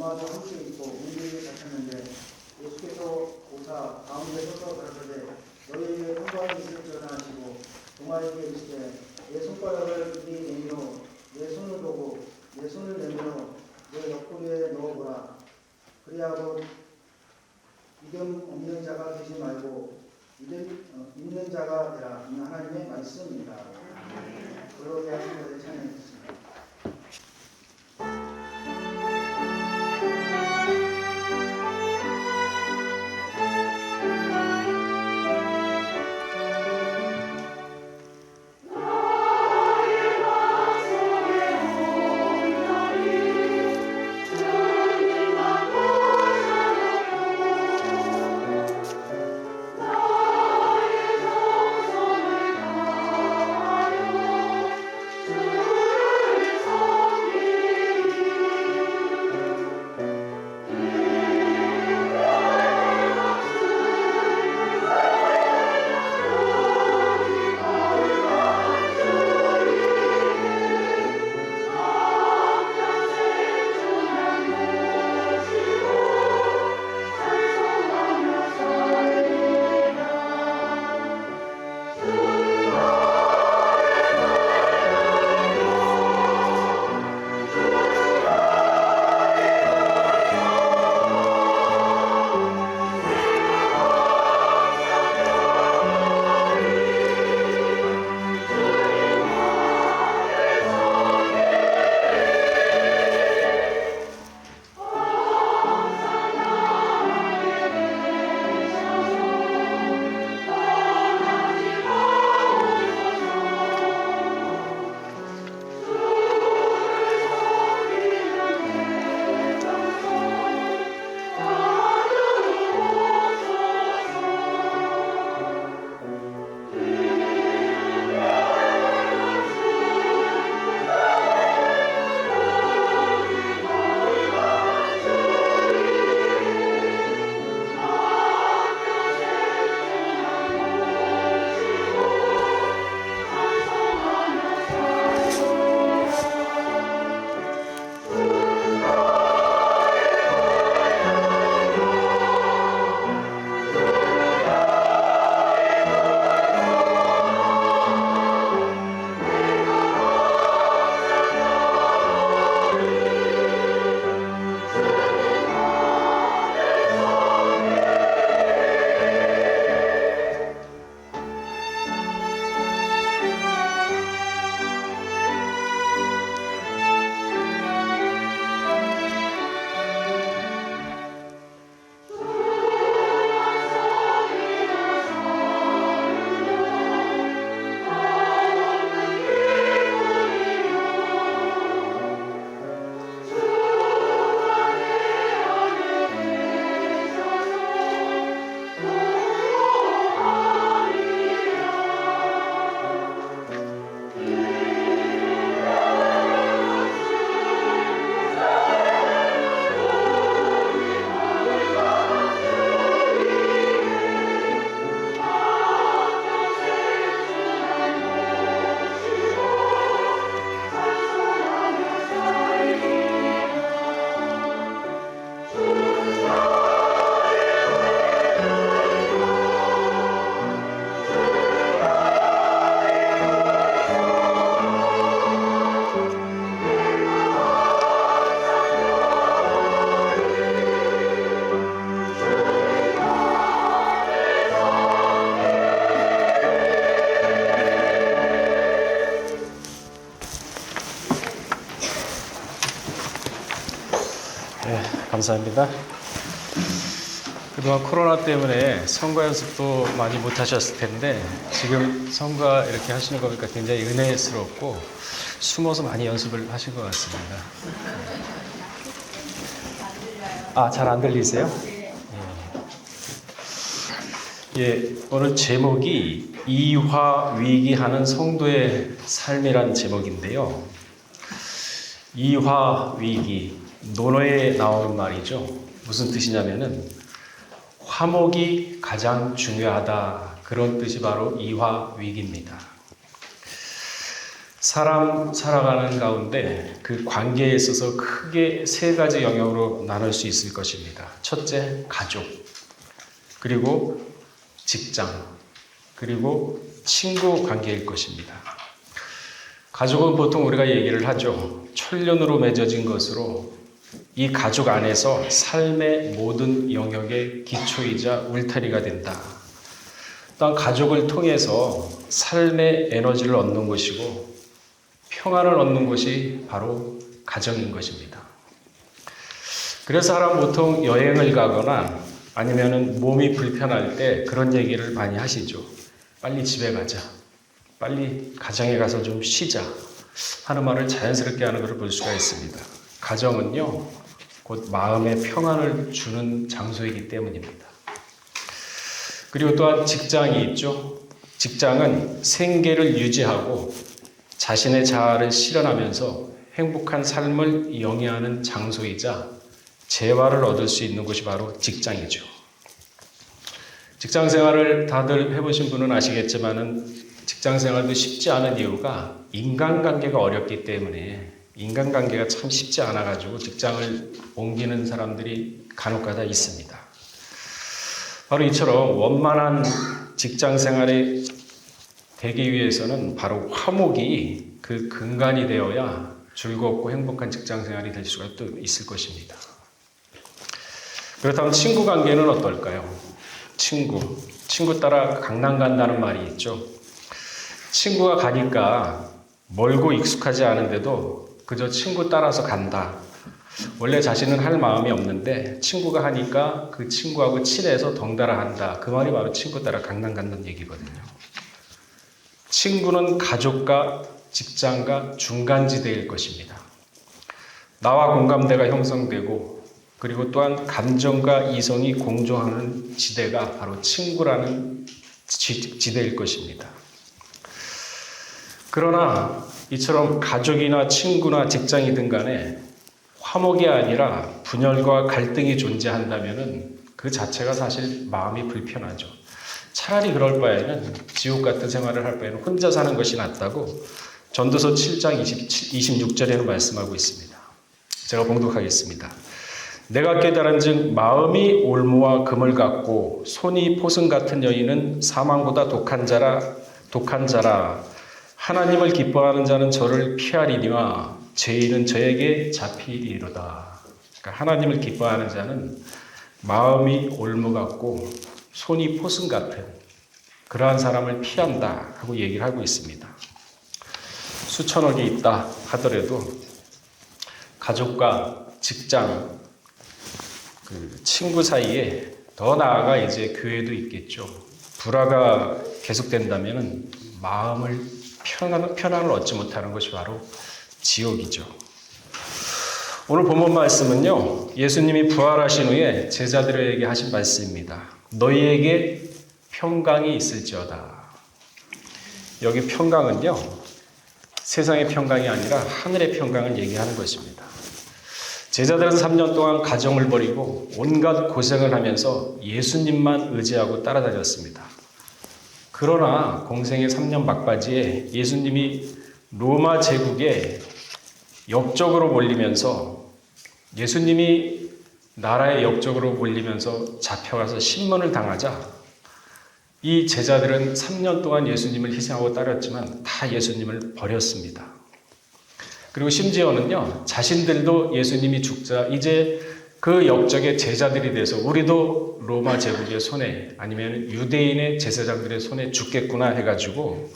동화도 할 수 있고 문제를 갖췄는데 예수께서 오사 가운데 서서 가라사대 너희에게 평강이 있을지어다 하시고 동화에게 이르시되 내 손가락을 네 내밀어 내 손을 보고 내 손을 내밀어 내 옆구리에 넣어보라. 그리하고 믿음 없는 자가 되지 말고 믿음 있는 자가 되라. 이 하나님의 말씀입니다. 그러게 하신 것을 찬양했습니다. 감사합니다. 그동안 코로나 때문에 성가 연습도 많이 못 하셨을 텐데 지금 성가 이렇게 하시는 거 보니까 굉장히 은혜스럽고 숨어서 많이 연습을 하신 것 같습니다. 아, 잘 안 들리세요? 예, 오늘 제목이 이화위기하는 성도의 삶이란 제목인데요. 이화위기, 논어에 나오는 말이죠. 무슨 뜻이냐면은 화목이 가장 중요하다, 그런 뜻이 바로 이화위기입니다. 사람 살아가는 가운데 그 관계에 있어서 크게 세 가지 영역으로 나눌 수 있을 것입니다. 첫째, 가족, 그리고 직장, 그리고 친구 관계일 것입니다. 가족은 보통 우리가 얘기를 하죠. 천륜으로 맺어진 것으로 이 가족 안에서 삶의 모든 영역의 기초이자 울타리가 된다. 또한 가족을 통해서 삶의 에너지를 얻는 것이고 평안을 얻는 것이 바로 가정인 것입니다. 그래서 사람 보통 여행을 가거나 아니면은 몸이 불편할 때 그런 얘기를 많이 하시죠. 빨리 집에 가자. 빨리 가정에 가서 좀 쉬자. 하는 말을 자연스럽게 하는 것을 볼 수가 있습니다. 가정은요, 곧 마음의 평안을 주는 장소이기 때문입니다. 그리고 또한 직장이 있죠. 직장은 생계를 유지하고 자신의 자아를 실현하면서 행복한 삶을 영위하는 장소이자 재화를 얻을 수 있는 곳이 바로 직장이죠. 직장 생활을 다들 해보신 분은 아시겠지만은 직장 생활도 쉽지 않은 이유가 인간관계가 어렵기 때문에 인간관계가 참 쉽지 않아가지고 직장을 옮기는 사람들이 간혹가다 있습니다. 바로 이처럼 원만한 직장 생활이 되기 위해서는 바로 화목이 그 근간이 되어야 즐겁고 행복한 직장 생활이 될 수가 또 있을 것입니다. 그렇다면 친구 관계는 어떨까요? 친구 따라 강남 간다는 말이 있죠. 친구가 가니까 멀고 익숙하지 않은데도 그저 친구 따라서 간다. 원래 자신은 할 마음이 없는데 친구가 하니까 그 친구하고 친해서 덩달아 한다. 그 말이 바로 친구 따라 강남 간다는 얘기거든요. 친구는 가족과 직장과 중간지대일 것입니다. 나와 공감대가 형성되고 그리고 또한 감정과 이성이 공존하는 지대가 바로 친구라는 지대일 것입니다. 그러나 이처럼 가족이나 친구나 직장이든 간에 화목이 아니라 분열과 갈등이 존재한다면 그 자체가 사실 마음이 불편하죠. 차라리 그럴 바에는 지옥 같은 생활을 할 바에는 혼자 사는 것이 낫다고 전도서 7장 26절에는 말씀하고 있습니다. 제가 봉독하겠습니다. 내가 깨달은즉 마음이 올무와 금을 같고 손이 포승 같은 여인은 사망보다 독한 자라 하나님을 기뻐하는 자는 저를 피하리니와 죄인은 저에게 잡히리로다. 그러니까 하나님을 기뻐하는 자는 마음이 올무 같고 손이 포승 같은 그러한 사람을 피한다 하고 얘기를 하고 있습니다. 수천억이 있다 하더라도 가족과 직장, 친구 사이에 더 나아가 이제 교회도 있겠죠. 불화가 계속된다면 마음을 편안을 얻지 못하는 것이 바로 지옥이죠. 오늘 본문 말씀은요, 예수님이 부활하신 후에 제자들에게 하신 말씀입니다. 너희에게 평강이 있을지어다. 여기 평강은요, 세상의 평강이 아니라 하늘의 평강을 얘기하는 것입니다. 제자들은 3년 동안 가정을 버리고 온갖 고생을 하면서 예수님만 의지하고 따라다녔습니다. 그러나 공생의 3년 막바지에 예수님이 로마 제국에 역적으로 몰리면서 예수님이 나라의 역적으로 몰리면서 잡혀가서 신문을 당하자 이 제자들은 3년 동안 예수님을 희생하고 따랐지만 다 예수님을 버렸습니다. 그리고 심지어는요, 자신들도 예수님이 죽자 이제 그 역적의 제자들이 돼서 우리도 로마 제국의 손에 아니면 유대인의 제사장들의 손에 죽겠구나 해가지고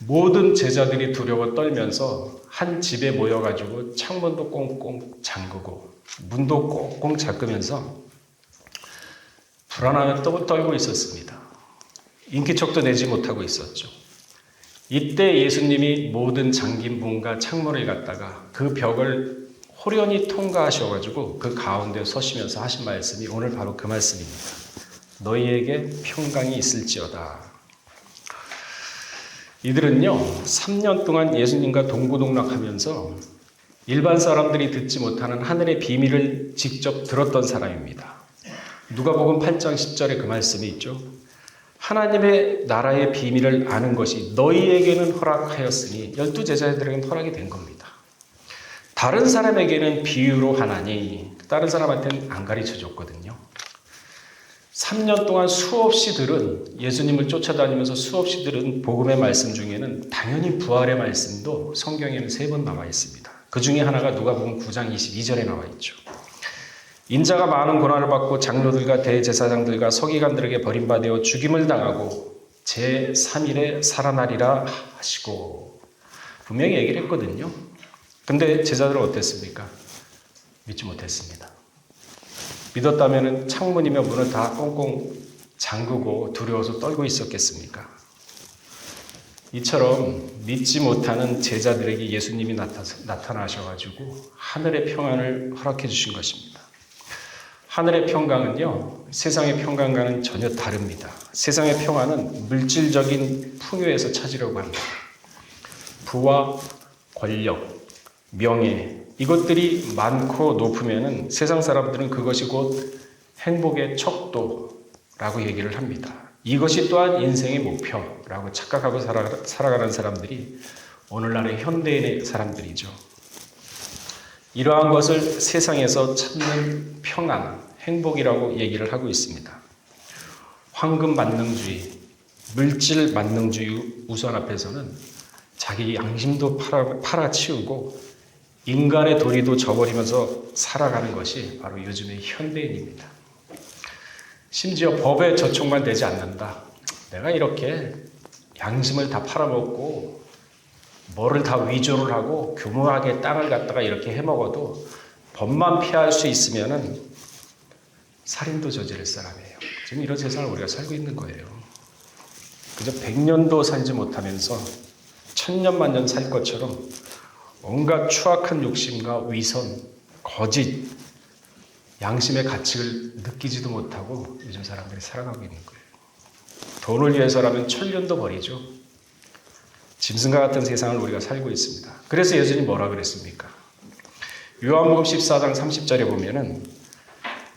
모든 제자들이 두려워 떨면서 한 집에 모여가지고 창문도 꽁꽁 잠그고 문도 꽁꽁 잠그면서 불안함에 떨고 있었습니다. 인기척도 내지 못하고 있었죠. 이때 예수님이 모든 잠긴 문과 창문을 갖다가 그 벽을 호련히 통과하셔가지고 그 가운데 서시면서 하신 말씀이 오늘 바로 그 말씀입니다. 너희에게 평강이 있을지어다. 이들은요, 3년 동안 예수님과 동고동락하면서 일반 사람들이 듣지 못하는 하늘의 비밀을 직접 들었던 사람입니다. 누가복음 8장 10절에 그 말씀이 있죠. 하나님의 나라의 비밀을 아는 것이 너희에게는 허락하였으니 12제자들에게는 허락이 된 겁니다. 다른 사람에게는 비유로 하나니 다른 사람한테는 안 가르쳐 줬거든요. 3년 동안 수없이 들은 예수님을 쫓아다니면서 수없이 들은 복음의 말씀 중에는 당연히 부활의 말씀도 성경에는 3번 나와 있습니다. 그 중에 하나가 누가복음 9장 22절에 나와 있죠. 인자가 많은 고난을 받고 장로들과 대제사장들과 서기관들에게 버림받아 죽임을 당하고 제3일에 살아나리라 하시고 분명히 얘기를 했거든요. 근데 제자들은 어땠습니까? 믿지 못했습니다. 믿었다면 창문이며 문을 다 꽁꽁 잠그고 두려워서 떨고 있었겠습니까? 이처럼 믿지 못하는 제자들에게 예수님이 나타나셔가지고 하늘의 평안을 허락해 주신 것입니다. 하늘의 평강은요, 세상의 평강과는 전혀 다릅니다. 세상의 평안은 물질적인 풍요에서 찾으려고 합니다. 부와 권력, 명예, 이것들이 많고 높으면은 세상 사람들은 그것이 곧 행복의 척도라고 얘기를 합니다. 이것이 또한 인생의 목표라고 착각하고 살아가는 사람들이 오늘날의 현대인의 사람들이죠. 이러한 것을 세상에서 찾는 평안, 행복이라고 얘기를 하고 있습니다. 황금 만능주의, 물질 만능주의 우선 앞에서는 자기 양심도 팔아치우고 인간의 도리도 저버리면서 살아가는 것이 바로 요즘의 현대인입니다. 심지어 법에 저촉만 되지 않는다. 내가 이렇게 양심을 다 팔아먹고 뭐를 다 위조를 하고 교묘하게 땅을 갖다가 이렇게 해먹어도 법만 피할 수 있으면은 살인도 저지를 사람이에요. 지금 이런 세상을 우리가 살고 있는 거예요. 그저 100년도 살지 못하면서 1000년 만년 살 것처럼 온갖 추악한 욕심과 위선, 거짓, 양심의 가치를 느끼지도 못하고 요즘 사람들이 살아가고 있는 거예요. 돈을 위해서라면 1000년도 버리죠. 짐승과 같은 세상을 우리가 살고 있습니다. 그래서 예수님이 뭐라 그랬습니까? 요한복음 14장 30절에 보면은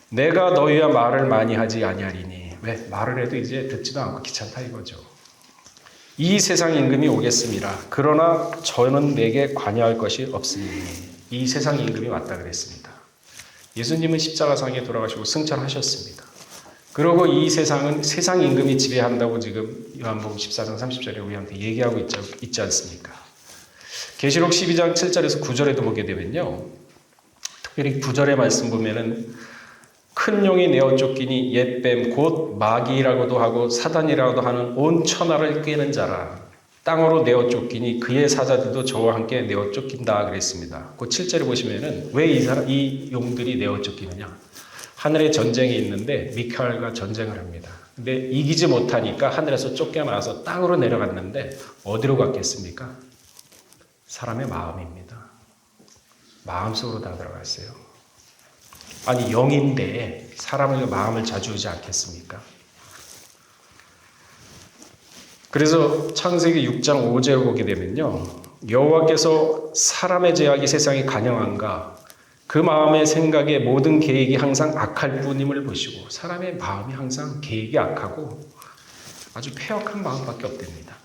내가 너희와 말을 많이 하지 아니하리니, 왜? 말을 해도 이제 듣지도 않고 귀찮다 이거죠. 이 세상 임금이 오겠습니다. 그러나 저는 내게 관여할 것이 없으니. 이 세상 임금이 왔다 그랬습니다. 예수님은 십자가상에 돌아가시고 승천하셨습니다. 그리고 이 세상은 세상 임금이 지배한다고 지금 요한복음 14장 30절에 우리한테 얘기하고 있지 않습니까? 계시록 12장 7절에서 9절에도 보게 되면요. 특별히 9절의 말씀 보면은 큰 용이 내어 쫓기니 옛뱀 곧 마귀라고도 하고 사단이라고도 하는 온 천하를 꿰는 자라. 땅으로 내어 쫓기니 그의 사자들도 저와 함께 내어 쫓긴다 그랬습니다. 그 7절에 보시면은 왜 이 용들이 내어 쫓기느냐? 하늘에 전쟁이 있는데 미카엘과 전쟁을 합니다. 근데 이기지 못하니까 하늘에서 쫓겨나서 땅으로 내려갔는데 어디로 갔겠습니까? 사람의 마음입니다. 마음속으로 다 들어갔어요. 아니 영인데 사람의 마음을 좌지우지 않겠습니까? 그래서 창세기 6장 5절을 보게 되면요. 여호와께서 사람의 죄악이 세상에 간영한가 그 마음의 생각에 모든 계획이 항상 악할 뿐임을 보시고 사람의 마음이 항상 계획이 악하고 아주 폐역한 마음밖에 없답니다.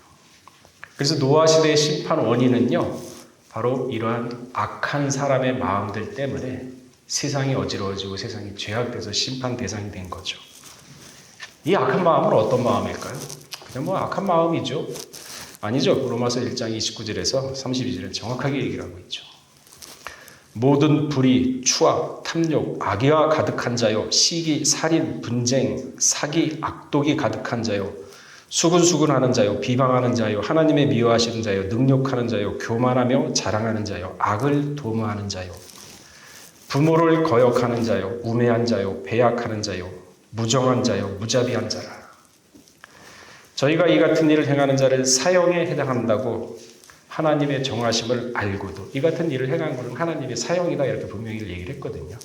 그래서 노아 시대의 심판 원인은요. 바로 이러한 악한 사람의 마음들 때문에 세상이 어지러워지고 세상이 죄악돼서 심판 대상이 된 거죠. 이 악한 마음은 어떤 마음일까요? 그냥 뭐 악한 마음이죠. 아니죠. 로마서 1장 29절에서 32절에 정확하게 얘기를 하고 있죠. 모든 불의, 추악, 탐욕, 악의와 가득한 자요, 시기, 살인, 분쟁, 사기, 악독이 가득한 자요, 수근수근하는 자요, 비방하는 자요, 하나님의 미워하시는 자요, 능욕하는 자요, 교만하며 자랑하는 자요, 악을 도모하는 자요, 부모를 거역하는 자요, 우매한 자요, 배약하는 자요, 무정한 자요, 무자비한 자라. 저희가 이 같은 일을 행하는 자를 사형에 해당한다고 하나님의 정하심을 알고도 이 같은 일을 행하는 것은 하나님의 사형이다 이렇게 분명히 얘기를 했거든요.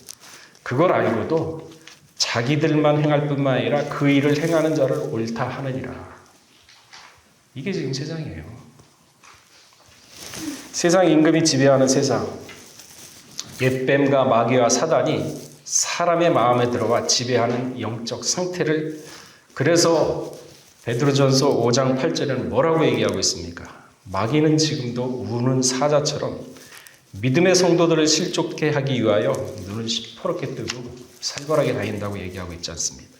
그걸 알고도 자기들만 행할 뿐만 아니라 그 일을 행하는 자를 옳다 하느니라. 이게 지금 세상이에요. 세상 임금이 지배하는 세상. 옛뱀과 마귀와 사단이 사람의 마음에 들어와 지배하는 영적 상태를 그래서 베드로전서 5장 8절에는 뭐라고 얘기하고 있습니까? 마귀는 지금도 우는 사자처럼 믿음의 성도들을 실족케 하기 위하여 눈을 시퍼렇게 뜨고 살벌하게 다닌다고 얘기하고 있지 않습니다.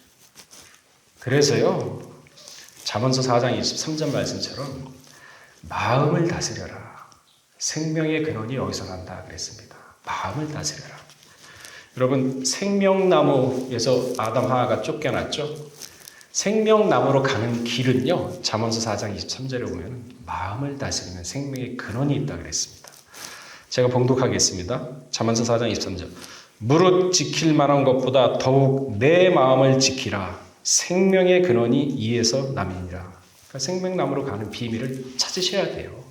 그래서요, 잠언서 4장 23절 말씀처럼 마음을 다스려라. 생명의 근원이 여기서 난다 그랬습니다. 마음을 다스려라. 여러분, 생명나무에서 아담 하와가 쫓겨났죠? 생명나무로 가는 길은요, 잠언서 4장 23절에 보면 마음을 다스리면 생명의 근원이 있다 그랬습니다. 제가 봉독하겠습니다. 잠언서 4장 23절. 무릇 지킬 만한 것보다 더욱 내 마음을 지키라. 생명의 근원이 이에서 남이니라. 그러니까 생명나무로 가는 비밀을 찾으셔야 돼요.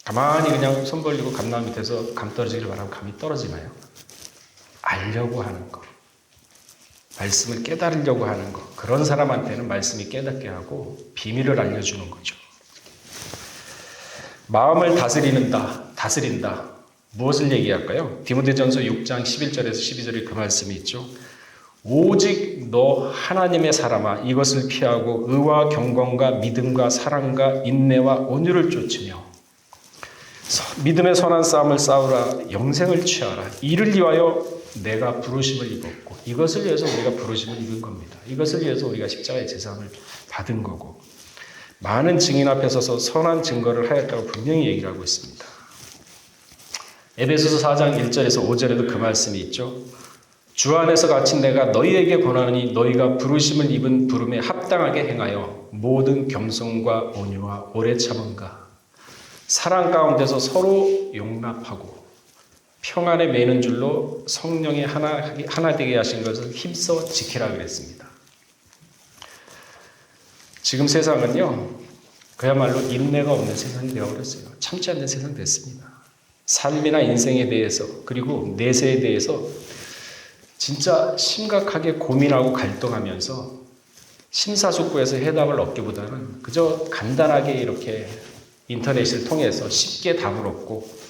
가만히 그냥 손 벌리고 감나무 밑에서 감 떨어지기를 바라고 감이 떨어지나요? 알려고 하는 거. 말씀을 깨달으려고 하는 거. 그런 사람한테는 말씀이 깨닫게 하고 비밀을 알려주는 거죠. 마음을 다스린다. 무엇을 얘기할까요? 디모데전서 6장 11절에서 12절에 그 말씀이 있죠. 오직 너 하나님의 사람아 이것을 피하고 의와 경건과 믿음과 사랑과 인내와 온유를 쫓으며 믿음의 선한 싸움을 싸우라. 영생을 취하라. 이를 위하여 내가 부르심을 입었고 이것을 위해서 우리가 부르심을 입은 겁니다. 이것을 위해서 우리가 십자가의 제사함을 받은 거고 많은 증인 앞에 서서 선한 증거를 하였다고 분명히 얘기를 하고 있습니다. 에베소서 4장 1절에서 5절에도 그 말씀이 있죠. 주 안에서 갇힌 내가 너희에게 권하노니 너희가 부르심을 입은 부름에 합당하게 행하여 모든 겸손과 온유와 오래 참음과 사랑 가운데서 서로 용납하고 평안에 매는 줄로 성령이 하나 되게 하신 것을 힘써 지키라 그랬습니다. 지금 세상은요, 그야말로 인내가 없는 세상이 되어버렸어요. 참지 않는 세상 됐습니다. 삶이나 인생에 대해서 그리고 내세에 대해서 진짜 심각하게 고민하고 갈등하면서 심사숙고해서 해답을 얻기보다는 그저 간단하게 이렇게 인터넷을 통해서 쉽게 답을 얻고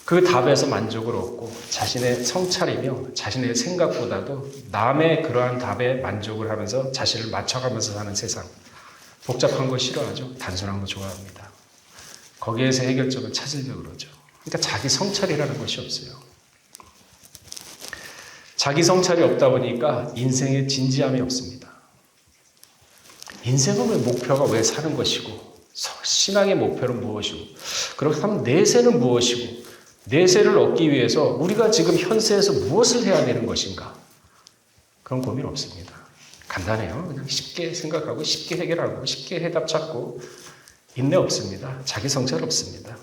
그 답에서 만족을 얻고 자신의 성찰이며 자신의 생각보다도 남의 그러한 답에 만족을 하면서 자신을 맞춰가면서 사는 세상. 복잡한 거 싫어하죠. 단순한 거 좋아합니다. 거기에서 해결점을 찾으려고 그러죠. 그러니까 자기 성찰이라는 것이 없어요. 자기 성찰이 없다 보니까 인생에 진지함이 없습니다. 인생은 왜 목표가 왜 사는 것이고 신앙의 목표는 무엇이고 그렇다면 내세는 무엇이고 내세를 얻기 위해서 우리가 지금 현세에서 무엇을 해야 되는 것인가? 그런 고민 없습니다. 간단해요. 그냥 쉽게 생각하고 쉽게 해결하고 쉽게 해답 찾고 인내 없습니다. 자기 성찰 없습니다.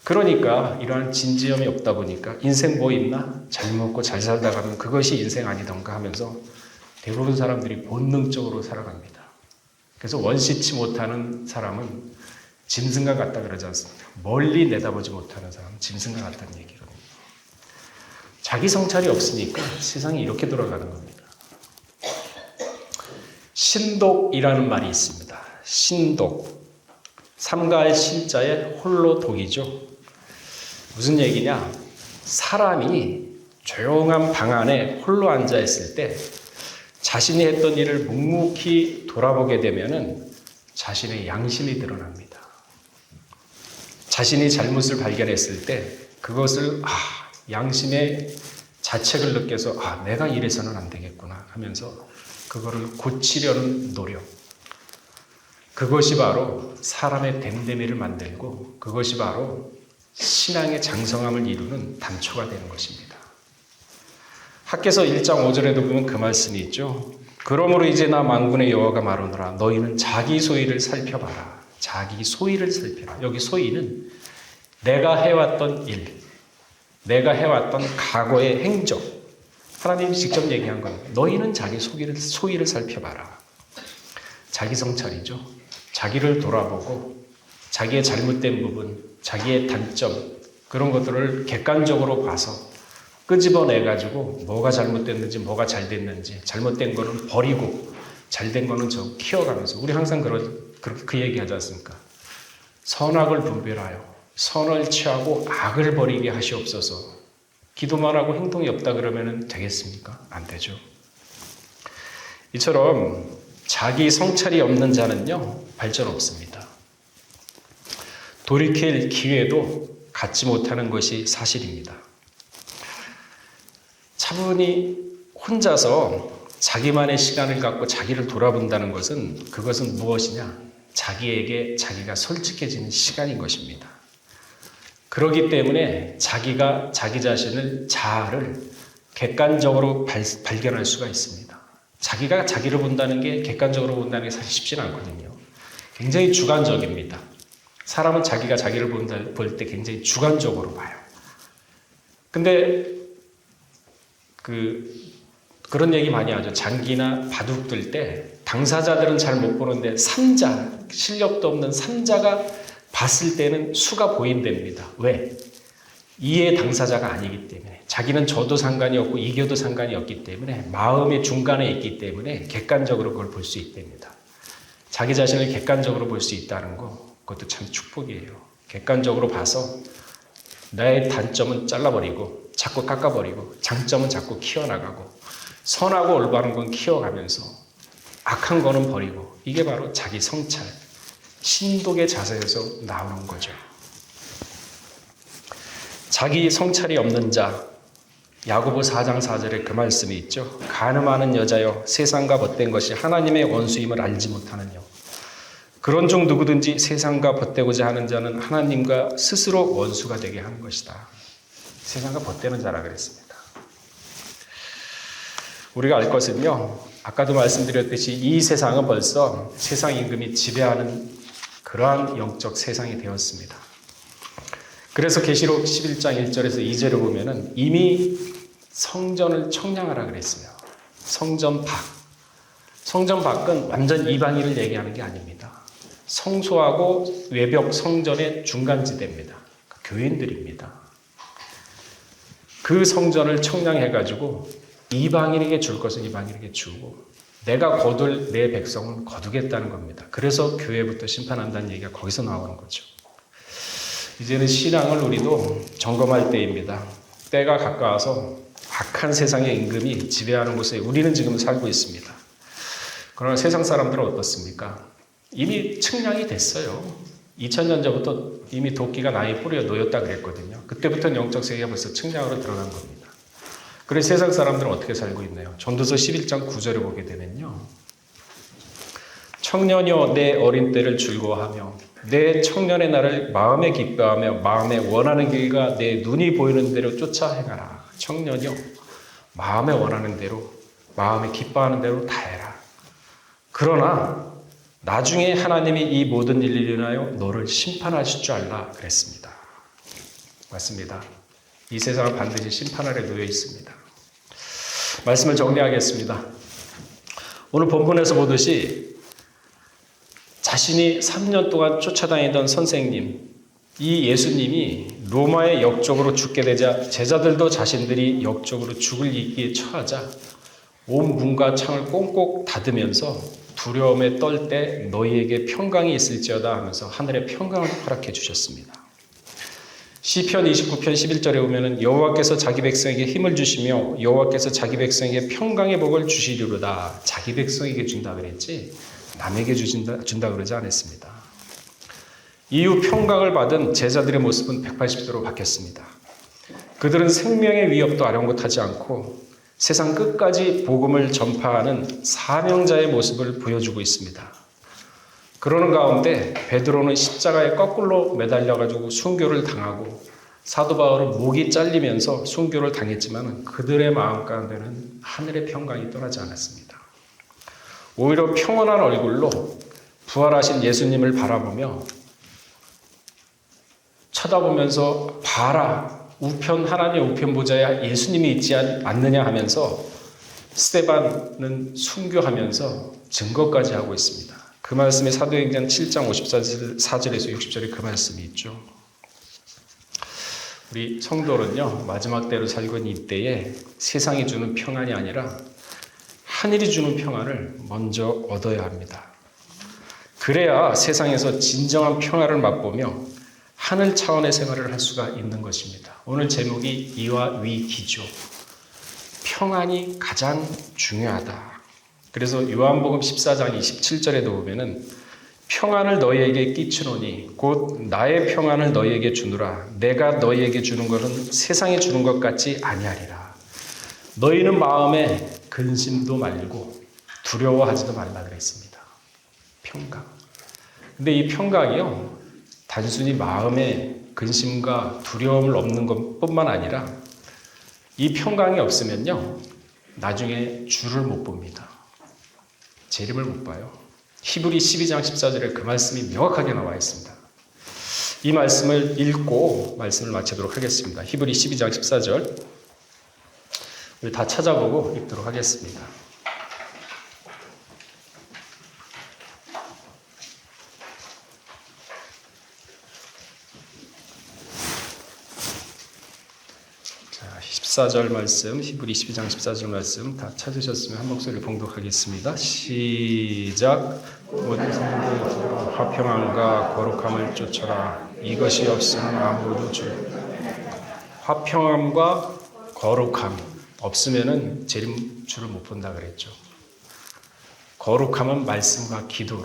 그러니까 이러한 진지함이 없다 보니까 인생 뭐 있나? 잘 먹고 잘 살다 가면 그것이 인생 아니던가 하면서 대부분 사람들이 본능적으로 살아갑니다. 그래서 원시치 못하는 사람은 짐승과 같다 그러지 않습니까? 멀리 내다보지 못하는 사람은 짐승과 같다는 얘기거든요. 자기 성찰이 없으니까 세상이 이렇게 돌아가는 겁니다. 신독이라는 말이 있습니다. 신독. 삼가할 신자의 홀로 독이죠. 무슨 얘기냐? 사람이 조용한 방 안에 홀로 앉아 있을 때 자신이 했던 일을 묵묵히 돌아보게 되면은 자신의 양심이 드러납니다. 자신이 잘못을 발견했을 때 그것을 양심의 자책을 느껴서 내가 이래서는 안 되겠구나 하면서 그거를 고치려는 노력. 그것이 바로 사람의 됨됨이를 만들고 그것이 바로 신앙의 장성함을 이루는 단초가 되는 것입니다. 학개서 1장 5절에도 보면 그 말씀이 있죠. 그러므로 이제 나 만군의 여호와가 말하노라 너희는 자기 소위를 살펴봐라. 자기 소위를 살펴라. 여기 소위는 내가 해왔던 일, 내가 해왔던 과거의 행적 하나님이 직접 얘기한 겁니다. 너희는 자기 소위를 살펴봐라. 자기 성찰이죠. 자기를 돌아보고 자기의 잘못된 부분, 자기의 단점 그런 것들을 객관적으로 봐서 끄집어내가지고 뭐가 잘못됐는지 뭐가 잘 됐는지 잘못된 거는 버리고 잘된 거는 저 키워가면서 우리 항상 그 얘기하지 않습니까? 선악을 분별하여 선을 취하고 악을 버리게 하시옵소서. 기도만 하고 행동이 없다 그러면 되겠습니까? 안 되죠. 이처럼 자기 성찰이 없는 자는요, 발전 없습니다. 돌이킬 기회도 갖지 못하는 것이 사실입니다. 차분히 혼자서 자기만의 시간을 갖고 자기를 돌아본다는 것은 그것은 무엇이냐? 자기에게 자기가 솔직해지는 시간인 것입니다. 그렇기 때문에 자기가 자기 자신을 자아를 객관적으로 발견할 수가 있습니다. 자기가 자기를 본다는 게 객관적으로 본다는 게 사실 쉽지는 않거든요. 굉장히 주관적입니다. 사람은 자기가 자기를 볼 때 굉장히 주관적으로 봐요. 근데 그런 얘기 많이 하죠. 장기나 바둑 들 때 당사자들은 잘 못 보는데 3자, 실력도 없는 3자가 봤을 때는 수가 보인답니다. 왜? 이의 당사자가 아니기 때문에. 자기는 져도 상관이 없고 이겨도 상관이 없기 때문에 마음의 중간에 있기 때문에 객관적으로 그걸 볼 수 있답니다. 자기 자신을 객관적으로 볼 수 있다는 거, 그것도 참 축복이에요. 객관적으로 봐서 나의 단점은 잘라버리고 자꾸 깎아버리고 장점은 자꾸 키워나가고 선하고 올바른 건 키워가면서 악한 거는 버리고, 이게 바로 자기 성찰, 신독의 자세에서 나오는 거죠. 자기 성찰이 없는 자, 야고보 4장 4절에 그 말씀이 있죠. 간음하는 여자여, 세상과 벗된 것이 하나님의 원수임을 알지 못하느냐. 그런 종 누구든지 세상과 벗되고자 하는 자는 하나님과 스스로 원수가 되게 하는 것이다. 세상과 벗되는 자라 그랬습니다. 우리가 알 것은요, 아까도 말씀드렸듯이 이 세상은 벌써 세상 임금이 지배하는 그러한 영적 세상이 되었습니다. 그래서 계시록 11장 1절에서 2절에 보면은 이미 성전을 청량하라 그랬어요. 성전 밖. 성전 밖은 완전 이방인을 얘기하는 게 아닙니다. 성소하고 외벽 성전의 중간지대입니다. 교인들입니다. 그 성전을 청량해가지고 이방인에게 줄 것은 이방인에게 주고 내가 거둘 내 백성은 거두겠다는 겁니다. 그래서 교회부터 심판한다는 얘기가 거기서 나오는 거죠. 이제는 신앙을 우리도 점검할 때입니다. 때가 가까워서 악한 세상의 임금이 지배하는 곳에 우리는 지금 살고 있습니다. 그러나 세상 사람들은 어떻습니까? 이미 측량이 됐어요. 2000년 전부터 이미 도끼가 나의 뿌리에 놓였다 그랬거든요. 그때부터는 영적 세계가 벌써 측량으로 들어간 겁니다. 그래서 세상 사람들은 어떻게 살고 있나요? 전도서 11장 9절에 보게 되면요. 청년여 내 어린 때를 즐거워하며 내 청년의 날을 마음에 기뻐하며 마음에 원하는 길과 내 눈이 보이는 대로 쫓아 행하라. 청년여 마음에 원하는 대로 마음에 기뻐하는 대로 다 해라. 그러나 나중에 하나님이 이 모든 일을 인하여 너를 심판하실 줄 알라 그랬습니다. 맞습니다. 이 세상은 반드시 심판 아래 놓여 있습니다. 말씀을 정리하겠습니다. 오늘 본문에서 보듯이 자신이 3년 동안 쫓아다니던 선생님, 이 예수님이 로마의 역적으로 죽게 되자 제자들도 자신들이 역적으로 죽을 위기에 처하자 온 문과 창을 꽁꽁 닫으면서 두려움에 떨 때 너희에게 평강이 있을지어다 하면서 하늘의 평강을 허락해 주셨습니다. 시편 29편 11절에 보면은 여호와께서 자기 백성에게 힘을 주시며 여호와께서 자기 백성에게 평강의 복을 주시리로다. 자기 백성에게 준다 그랬지 남에게 준다 그러지 않았습니다. 이후 평강을 받은 제자들의 모습은 180도로 바뀌었습니다. 그들은 생명의 위협도 아랑곳하지 않고 세상 끝까지 복음을 전파하는 사명자의 모습을 보여주고 있습니다. 그러는 가운데 베드로는 십자가에 거꾸로 매달려가지고 순교를 당하고 사도 바울은 목이 잘리면서 순교를 당했지만 그들의 마음 가운데는 하늘의 평강이 떠나지 않았습니다. 오히려 평온한 얼굴로 부활하신 예수님을 바라보며 쳐다보면서 봐라 우편 하나님의 우편 보좌에 예수님이 있지 않느냐 하면서 스데반은 순교하면서 증거까지 하고 있습니다. 그 말씀이 사도행전 7장 54절에서 60절에 그 말씀이 있죠. 우리 성도는요 마지막 때로 살고 있는 이때에 세상이 주는 평안이 아니라 하늘이 주는 평안을 먼저 얻어야 합니다. 그래야 세상에서 진정한 평화를 맛보며 하늘 차원의 생활을 할 수가 있는 것입니다. 오늘 제목이 이와 위 기죠. 평안이 가장 중요하다. 그래서 요한복음 14장 27절에도 보면은 평안을 너희에게 끼치노니 곧 나의 평안을 너희에게 주노라. 내가 너희에게 주는 것은 세상에 주는 것 같지 아니하리라. 너희는 마음에 근심도 말고 두려워하지도 말라 그랬습니다. 평강. 근데 이 평강이요, 단순히 마음에 근심과 두려움을 없는 것뿐만 아니라 이 평강이 없으면요, 나중에 주를 못 봅니다. 재림을 못 봐요. 히브리 12장 14절에 그 말씀이 명확하게 나와 있습니다. 이 말씀을 읽고 말씀을 마치도록 하겠습니다. 히브리 12장 14절 우리 다 찾아보고 읽도록 하겠습니다. 자, 14절 말씀, 히브리 12장 14절 말씀 다 찾으셨으면 한 목소리를 봉독하겠습니다. 시작. 모든 성도들 화평함과 거룩함을 쫓아라. 이것이 없으면 아무도 화평함과 거룩함 없으면은 재림 주를 못 본다 그랬죠. 거룩함은 말씀과 기도로,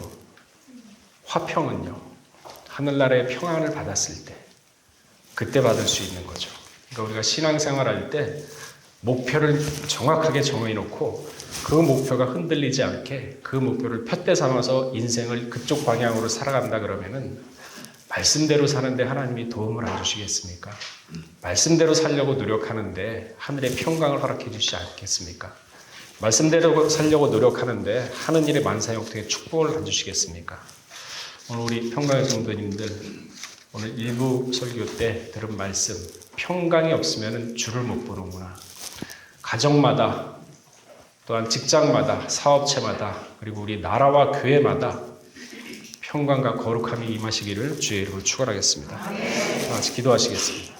화평은요, 하늘나라의 평안을 받았을 때 그때 받을 수 있는 거죠. 그러니까 우리가 신앙생활할 때 목표를 정확하게 정해놓고 그 목표가 흔들리지 않게 그 목표를 푯대 삼아서 인생을 그쪽 방향으로 살아간다 그러면은 말씀대로 사는데 하나님이 도움을 안 주시겠습니까? 말씀대로 살려고 노력하는데 하늘의 평강을 허락해 주시지 않겠습니까? 말씀대로 살려고 노력하는데 하는 일의 만사형통에 축복을 안 주시겠습니까? 오늘 우리 평강의 성도님들, 오늘 일부 설교 때 들은 말씀, 평강이 없으면 주를 못 보는구나. 가정마다, 또한 직장마다, 사업체마다, 그리고 우리 나라와 교회마다 평강과 거룩함이 임하시기를 주의 이름으로 축원하겠습니다. 다 같이 기도하시겠습니다.